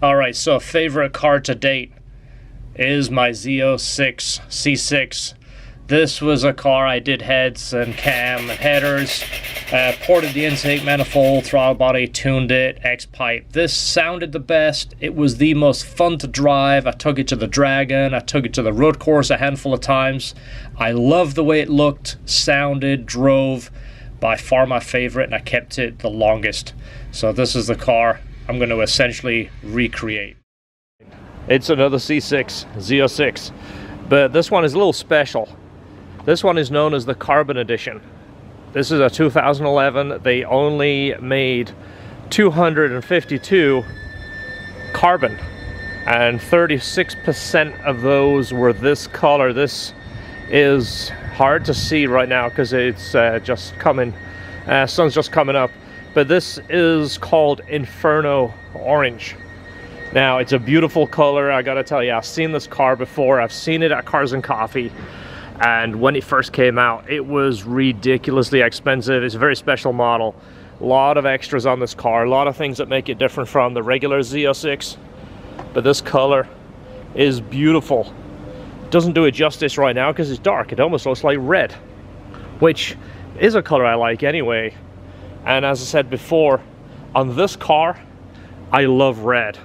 Alright, so favorite car to date is my Z06 C6. This was a car I did heads and cam and headers, ported the intake manifold, throttle body, tuned it, X-pipe. This sounded the best. It was the most fun to drive. I took it to the Dragon. I took it to the road course a handful of times. I loved the way it looked, sounded, drove. By far my favorite, and I kept it the longest. So this is the car I'm going to essentially recreate. It's another C6 Z06, but this one is a little special. This one is known as the Carbon Edition. This is a 2011. They only made 252 carbon, and 36% of those were this color. This is hard to see right now because it's just coming, sun's just coming up. But this is called Inferno Orange. Now, it's a beautiful color. I gotta tell you, I've seen this car before. I've seen it at Cars and Coffee. And when it first came out, it was ridiculously expensive. It's a very special model. A lot of extras on this car. A lot of things that make it different from the regular Z06. But this color is beautiful. It doesn't do it justice right now because it's dark. It almost looks like red, which is a color I like anyway. And as I said before, on this car, I love red.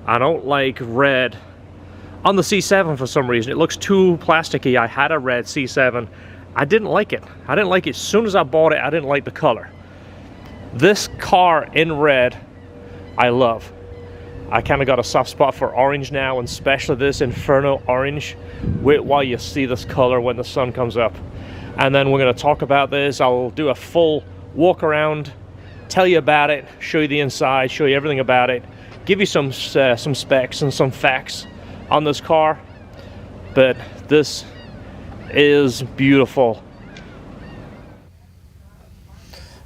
I don't like red on the C7 for some reason. It looks too plasticky. I had a red C7. I didn't like it. I didn't like it. As soon as I bought it, I didn't like the color. This car in red, I love. I kind of got a soft spot for orange now, and especially this Inferno Orange. Wait while you see this color when the sun comes up. And then we're going to talk about this. I'll do a full walk around, tell you about it, show you the inside, show you everything about it, give you some specs and some facts on this car. But this is beautiful.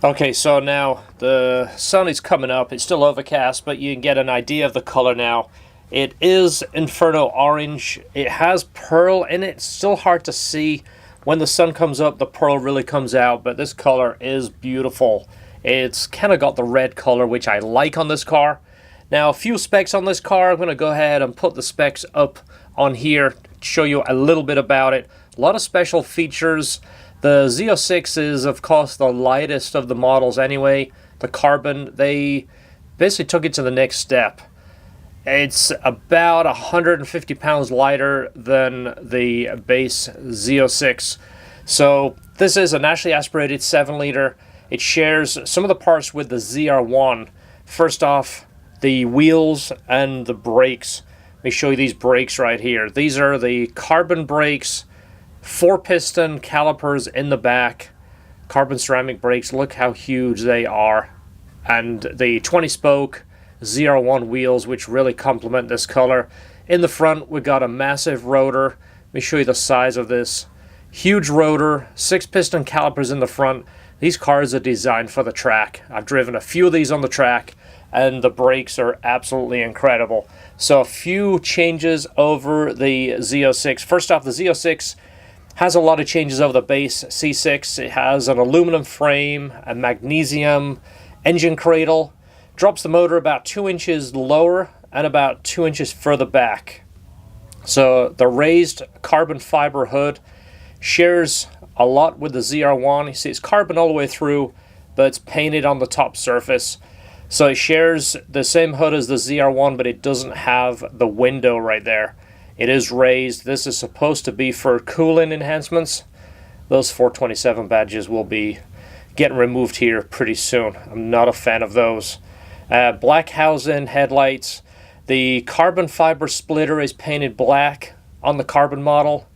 Okay, so now the sun is coming up. It's still overcast, but you can get an idea of the color now. It is Inferno Orange. It has pearl in it. It's still hard to see. When the sun comes up, the pearl really comes out, but this color is beautiful. It's kind of got the red color, which I like on this car. Now, a few specs on this car. I'm going to go ahead and put the specs up on here, show you a little bit about it. A lot of special features. The Z06 is, of course, the lightest of the models anyway. The carbon, they basically took it to the next step. It's about 150 pounds lighter than the base Z06. So this is a naturally aspirated 7-liter. It shares some of the parts with the ZR1. First off, the wheels and the brakes. Let me show you these brakes right here. These are the carbon brakes, 4-piston calipers in the back, carbon ceramic brakes. Look how huge they are. And the 20-spoke ZR1 wheels, which really complement this color. In the front, we got a massive rotor. Let me show you the size of this. Huge rotor, 6-piston calipers in the front. These cars are designed for the track. I've driven a few of these on the track, and the brakes are absolutely incredible. So a few changes over the Z06. First off, the Z06 has a lot of changes over the base C6. It has an aluminum frame, a magnesium engine cradle. Drops the motor about 2 inches lower and about 2 inches further back. So the raised carbon fiber hood shares a lot with the ZR1. You see it's carbon all the way through, but it's painted on the top surface. So it shares the same hood as the ZR1, but it doesn't have the window right there. It is raised. This is supposed to be for cooling enhancements. Those 427 badges will be getting removed here pretty soon. I'm not a fan of those. Black housing headlights. The carbon fiber splitter is painted black on the carbon model.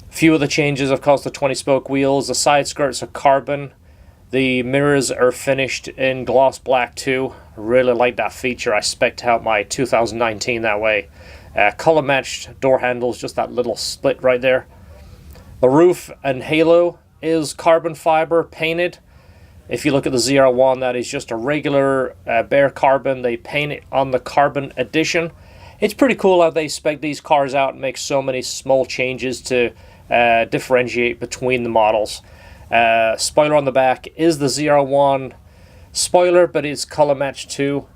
Few of the changes, of course, the 20-spoke wheels. The side skirts are carbon. The mirrors are finished in gloss black too. I really like that feature. I spec'd out my 2019 that way. Color matched door handles, just that little split right there. The roof and halo is carbon fiber painted. If you look at the ZR1, that is just a regular bare carbon. They paint it on the Carbon Edition. It's pretty cool how they spec these cars out and make so many small changes to differentiate between the models. Spoiler on the back is the ZR1 spoiler, but it's color matched too.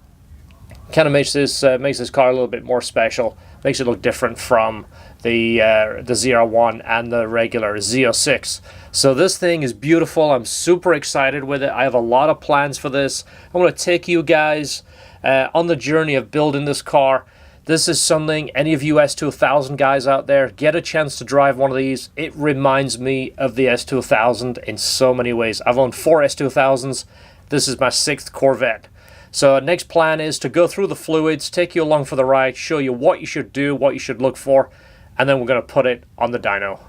Kind of makes this car a little bit more special. Makes it look different from the ZR1 and the regular Z06. So this thing is beautiful. I'm super excited with it. I have a lot of plans for this. I want to take you guys on the journey of building this car. This is something, any of you S2000 guys out there, get a chance to drive one of these. It reminds me of the S2000 in so many ways. I've owned 4 S2000s. This is my 6th Corvette. So next plan is to go through the fluids, take you along for the ride, show you what you should do, what you should look for, and then we're going to put it on the dyno.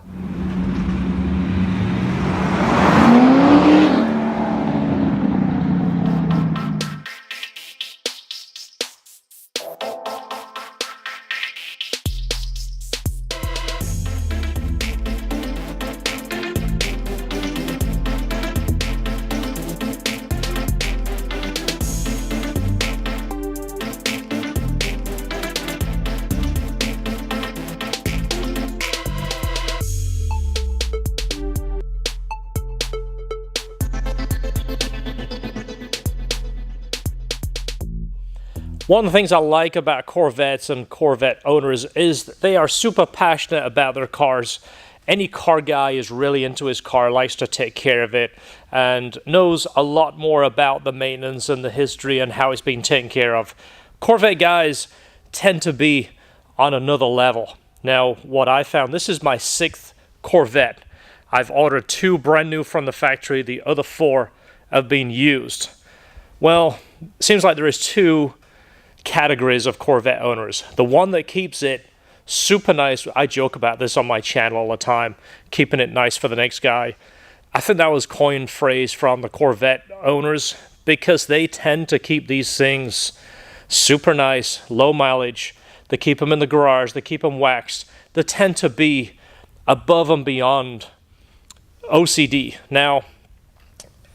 One of the things I like about Corvettes and Corvette owners is that they are super passionate about their cars. Any car guy is really into his car, likes to take care of it, and knows a lot more about the maintenance and the history and how it's been taken care of. Corvette guys tend to be on another level. Now, what I found, this is my 6th Corvette. I've ordered 2 brand new from the factory. The other 4 have been used. Well, it seems like there is 2 categories of Corvette owners. The one that keeps it super nice. I joke about this on my channel all the time, keeping it nice for the next guy. I think that was coined phrase from the Corvette owners because they tend to keep these things super nice, low mileage. They keep them in the garage. They keep them waxed. They tend to be above and beyond OCD. Now,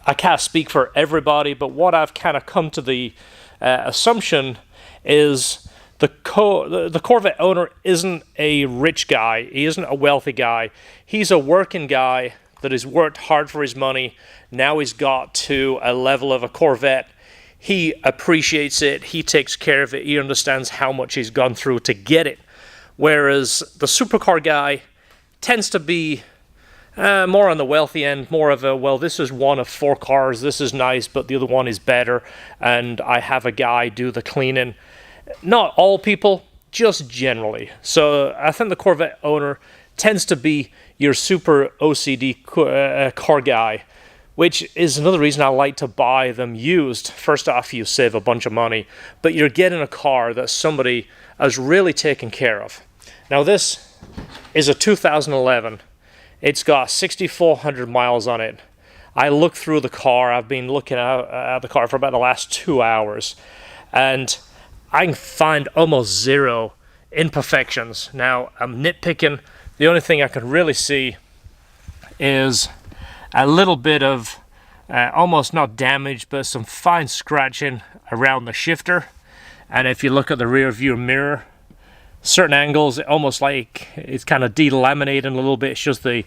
I can't speak for everybody, but what I've kind of come to the assumption is the Corvette owner isn't a rich guy. He isn't a wealthy guy. He's a working guy that has worked hard for his money. Now he's got to a level of a Corvette. He appreciates it. He takes care of it. He understands how much he's gone through to get it. Whereas the supercar guy tends to be more on the wealthy end, more of a, well, this is one of 4 cars, this is nice, but the other one is better, and I have a guy do the cleaning. Not all people, just generally. So I think the Corvette owner tends to be your super OCD car guy, which is another reason I like to buy them used. First off, you save a bunch of money, but you're getting a car that somebody has really taken care of. Now this is a 2011. It's got 6,400 miles on it. I looked through the car. I've been looking at the car for about the last 2 hours, and I can find almost 0 imperfections. Now, I'm nitpicking. The only thing I can really see is a little bit of almost not damage, but some fine scratching around the shifter. And if you look at the rear view mirror, certain angles, almost like it's kind of delaminating a little bit. It's just the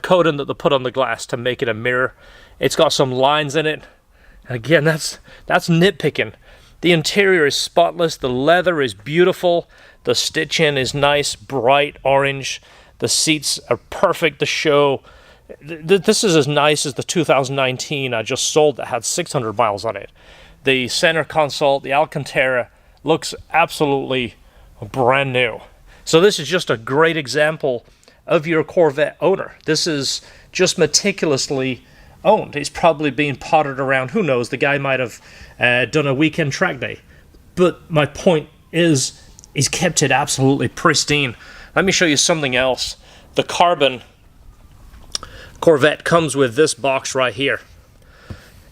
coating that they put on the glass to make it a mirror. It's got some lines in it. And again, that's nitpicking. The interior is spotless. The leather is beautiful. The stitching is nice, bright orange. The seats are perfect to show. This is as nice as the 2019 I just sold that had 600 miles on it. The center console, the Alcantara, looks absolutely brand new. So this is just a great example of your Corvette owner. This is just meticulously owned. It's probably being potted around. Who knows? The guy might have done a weekend track day. But my point is, he's kept it absolutely pristine. Let me show you something else. The carbon Corvette comes with this box right here.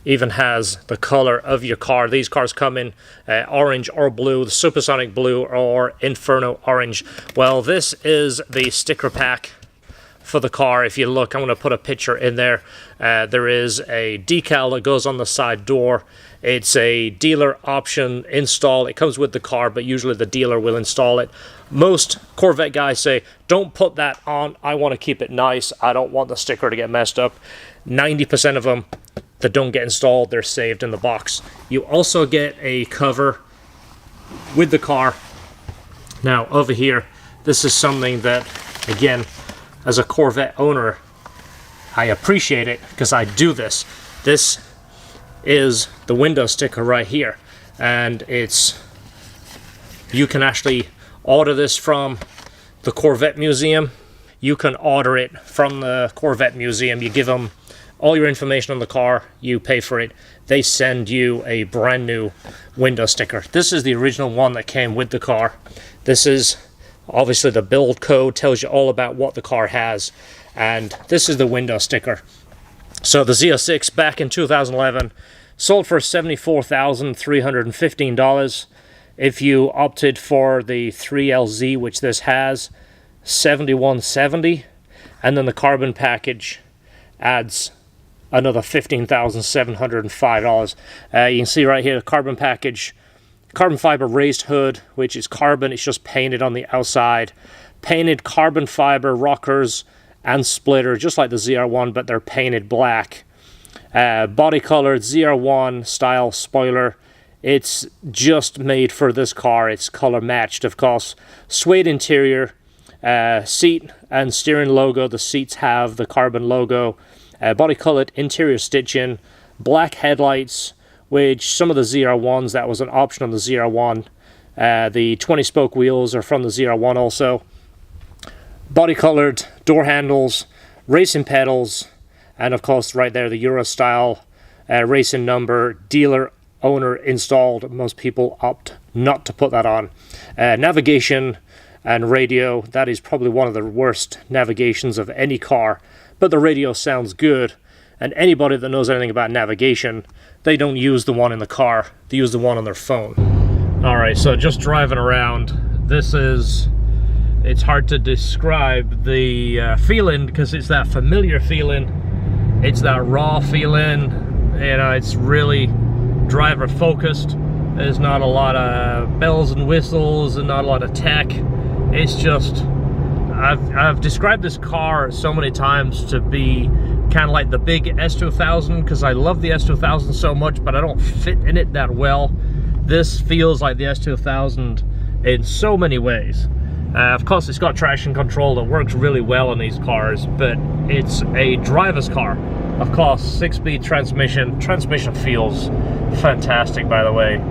Even has the color of your car. These cars come in orange or blue, the supersonic blue or inferno orange. Well, this is the sticker pack for the car. If you look, I'm going to put a picture in there. There is a decal that goes on the side door. It's a dealer option install. It comes with the car, but usually the dealer will install it. Most Corvette guys say, don't put that on. I want to keep it nice. I don't want the sticker to get messed up. 90% of them that don't get installed, they're saved in the box. You also get a cover with the car. Now over here, this is something that, again, as a Corvette owner, I appreciate it because I do this. This is the window sticker right here, and you can actually order this from the Corvette Museum. You can order it from the Corvette Museum. You give them all your information on the car, you pay for it, they send you a brand new window sticker. This is the original one that came with the car. This is obviously the build code, tells you all about what the car has, and this is the window sticker. So the Z06 back in 2011 sold for $74,315. If you opted for the 3LZ, which this has, $71.70, and then the carbon package adds another $15,705. You can see right here the carbon package, carbon fiber raised hood, which is carbon, it's just painted on the outside, painted carbon fiber rockers and splitter, just like the ZR1, but they're painted black. Body colored ZR1 style spoiler. It's just made for this car. It's color matched, of course. Suede interior, seat and steering logo. The seats have the carbon logo. Body colored interior stitching, black headlights, which some of the ZR1s, that was an option on the ZR1. The 20 spoke wheels are from the ZR1 also. Body colored door handles, racing pedals, and of course right there the Euro style racing number, dealer owner installed. Most people opt not to put that on. Navigation and radio, that is probably one of the worst navigations of any car, but the radio sounds good, and anybody that knows anything about navigation, they don't use the one in the car, they use the one on their phone. Alright, so just driving around, it's hard to describe the feeling, because it's that familiar feeling, it's that raw feeling, you know, it's really driver focused. There's not a lot of bells and whistles and not a lot of tech. It's just, I've described this car so many times to be kind of like the big S2000, because I love the S2000 so much, but I don't fit in it that well. This feels like the S2000 in so many ways. Of course, it's got traction control that works really well in these cars, but it's a driver's car. Of course, 6-speed transmission. Transmission feels fantastic, by the way.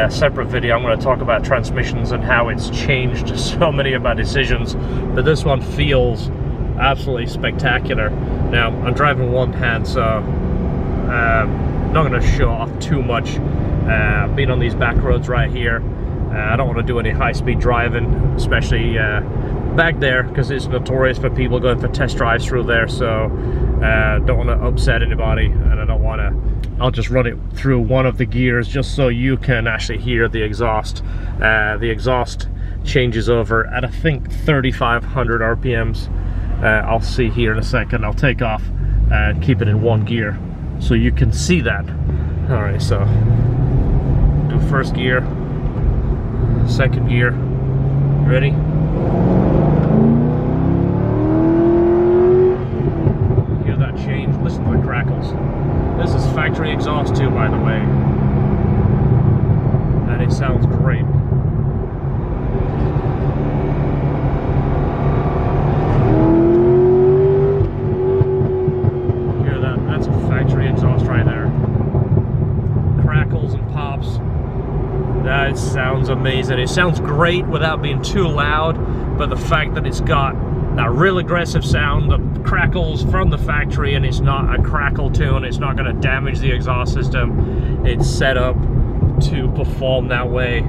Separate video, I'm going to talk about transmissions and how it's changed so many of my decisions, but this one feels absolutely spectacular. Now, I'm driving one hand, so I'm not going to show off too much. Being on these back roads right here, I don't want to do any high-speed driving, especially back there, because it's notorious for people going for test drives through there, so don't want to upset anybody, and I don't want to. I'll just run it through one of the gears just so you can actually hear the exhaust. The exhaust changes over at, I think, 3,500 RPMs. I'll see here in a second. I'll take off and keep it in one gear so you can see that. Alright, so do first gear, second gear. Ready? Hear that change? Listen to the crackles. This is factory exhaust too, by the way, and it sounds great. Hear that? That's a factory exhaust right there. Crackles and pops. That sounds amazing. It sounds great without being too loud, but the fact that it's got that real aggressive sound, the crackles from the factory, and it's not a crackle tune, it's not going to damage the exhaust system. It's set up to perform that way.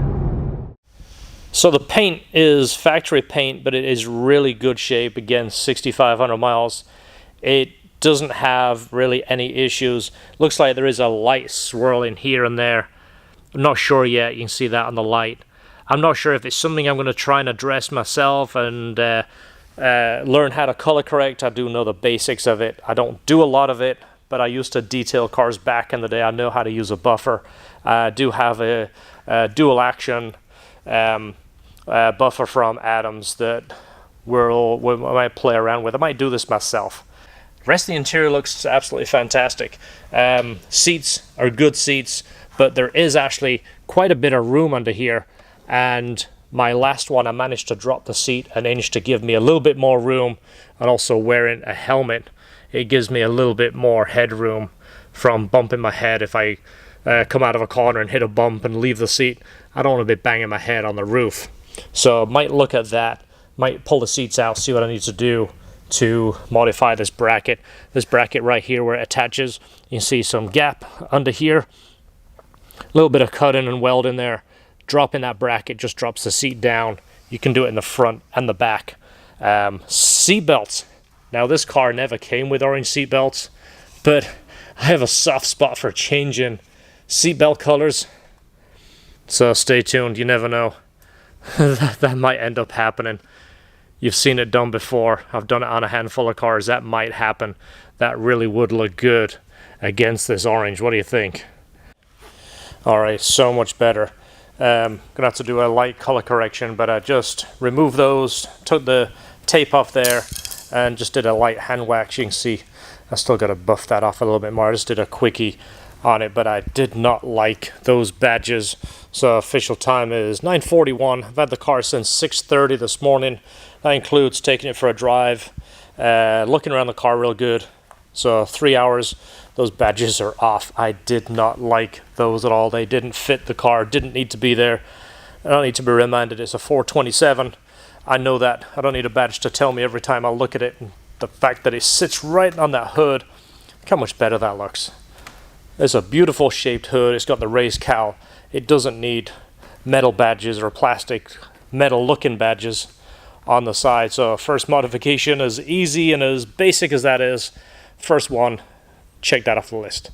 So the paint is factory paint, but it is really good shape. Again, 6,500 miles. It doesn't have really any issues. Looks like there is a light swirling here and there. I'm not sure yet. You can see that on the light. I'm not sure if it's something I'm going to try and address myself and learn how to color correct. I do know the basics of it. I don't do a lot of it, but I used to detail cars back in the day. I know how to use a buffer. I do have a dual action buffer from Adams that we might play around with. I might do this myself. The rest of the interior looks absolutely fantastic. Seats are good seats, but there is actually quite a bit of room under here. and my last one I managed to drop the seat an inch to give me a little bit more room, and also wearing a helmet, it gives me a little bit more headroom from bumping my head. If I come out of a corner and hit a bump and leave the seat, I don't want to be banging my head on the roof. So might look at that, might pull the seats out, see what I need to do to modify this bracket. This bracket right here where it attaches, you can see some gap under here, a little bit of cutting and welding there. Dropping that bracket just drops the seat down. You can do it in the front and the back. Seat belts. Now this car never came with orange seat belts, but I have a soft spot for changing seat belt colors. So stay tuned, you never know. that might end up happening. You've seen it done before. I've done it on a handful of cars. That might happen. That really would look good against this orange. What do you think? Alright, so much better. Gonna have to do a light color correction, but I just removed those, took the tape off there, and just did a light hand wax. You can see I still got to buff that off a little bit more. I just did a quickie on it, but I did not like those badges. So official time is 9:41. I've had the car since 6:30 this morning. That includes taking it for a drive, looking around the car real good. So 3 hours. Those badges are off. I did not like those at all. They didn't fit the car, didn't need to be there. I don't need to be reminded it's a 427. I know that. I don't need a badge to tell me every time I look at it. And the fact that it sits right on that hood, look how much better that looks. It's a beautiful shaped hood. It's got the raised cowl. It doesn't need metal badges or plastic metal looking badges on the side. So first modification, as easy and as basic as that is, first one, check that off the list.